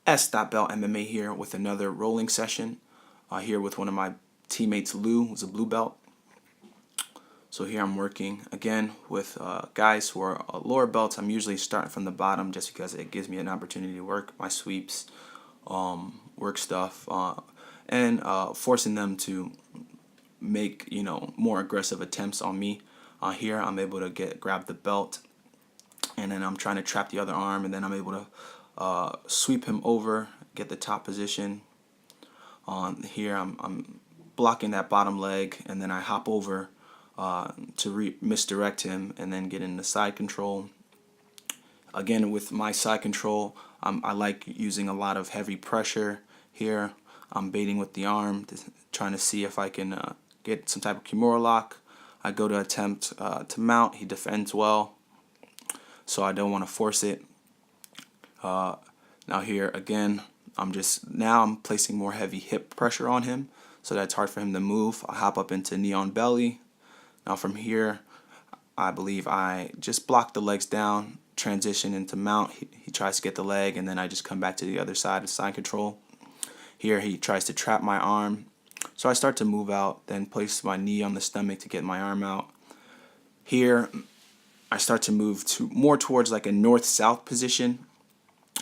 S.Belt MMA here with another rolling session. Here with one of my teammates, Lou, who's a blue belt. So here I'm working again with guys who are lower belts. I'm usually starting from the bottom just because it gives me an opportunity to work my sweeps, work stuff, and forcing them to make more aggressive attempts on me. Here I'm able to grab the belt, and then I'm trying to trap the other arm, and then I'm able to sweep him over, get the top position. Here I'm blocking that bottom leg, and then I hop over to misdirect him, and then get into side control. Again, with my side control, I like using a lot of heavy pressure here. I'm baiting with the arm, trying to see if I can get some type of Kimura lock. I go to attempt to mount. He defends well, so I don't want to force it. Now here again, I'm placing more heavy hip pressure on him, so that's hard for him to move. I hop up into knee on belly. Now from here, I believe I just block the legs down, transition into mount. He tries to get the leg, and then I just come back to the other side of side control. Here he tries to trap my arm, so I start to move out, then place my knee on the stomach to get my arm out. Here I start to move more towards like a north-south position.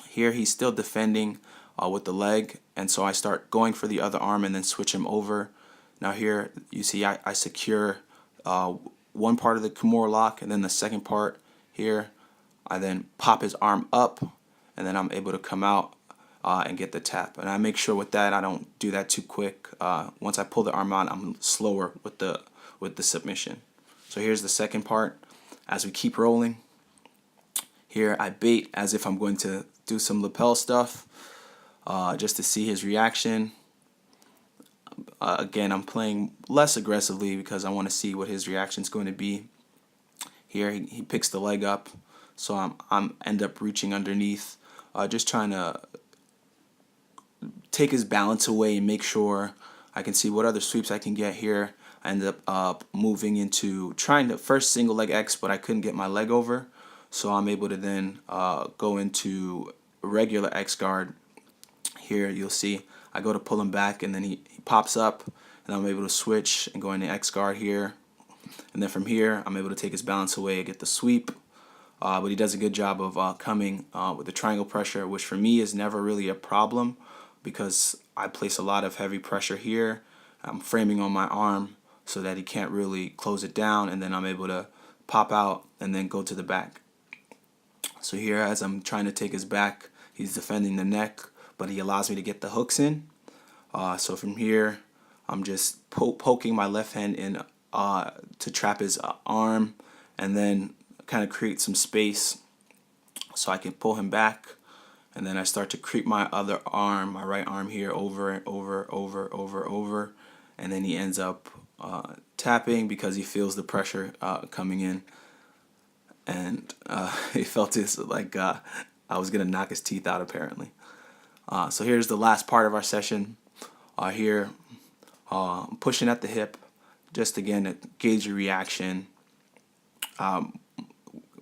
Here he's still defending with the leg, and so I start going for the other arm and then switch him over. Now here you see I secure one part of the Kimura lock, and then the second part here I then pop his arm up, and then I'm able to come out and get the tap. And I make sure with that I don't do that too quick. Once I pull the arm out, I'm slower with the submission. So here's the second part. As we keep rolling, here I bait as if I'm going to do some lapel stuff, just to see his reaction. Again, I'm playing less aggressively because I want to see what his reaction is going to be. Here he picks the leg up, so I'm end up reaching underneath, just trying to take his balance away and make sure I can see what other sweeps I can get here. I ended up moving into trying to first single leg X, but I couldn't get my leg over, so I'm able to then go into regular X guard. Here you'll see I go to pull him back, and then he pops up, and I'm able to switch and go into X guard here. And then from here I'm able to take his balance away and get the sweep. But he does a good job of coming with the triangle pressure, which for me is never really a problem because I place a lot of heavy pressure here. I'm framing on my arm so that he can't really close it down, and then I'm able to pop out and then go to the back. So here, as I'm trying to take his back, he's defending the neck, but he allows me to get the hooks in. So from here, I'm just poking my left hand in to trap his arm, and then kind of create some space so I can pull him back. And then I start to creep my other arm, my right arm here, over and over, and then he ends up tapping because he feels the pressure coming in, and he felt this like I was gonna knock his teeth out apparently. So here's the last part of our session. Here I'm pushing at the hip, just again to gauge your reaction.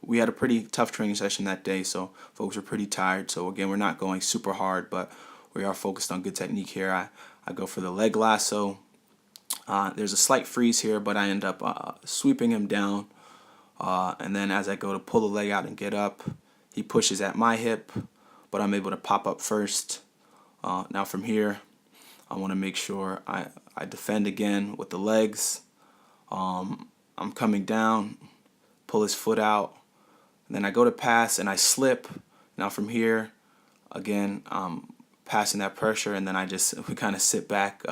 We had a pretty tough training session that day, so folks were pretty tired. So again, we're not going super hard, but we are focused on good technique here. I go for the leg lasso. There's a slight freeze here, but I end up sweeping him down. And then as I go to pull the leg out and get up, he pushes at my hip, but I'm able to pop up first. Now from here, I want to make sure I defend again with the legs. I'm coming down, pull his foot out, and then I go to pass and I slip. Now from here, again, passing that pressure, and then we kind of sit back.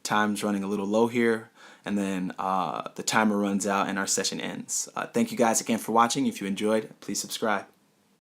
Time's running a little low here, and then the timer runs out and our session ends. Thank you guys again for watching. If you enjoyed, please subscribe.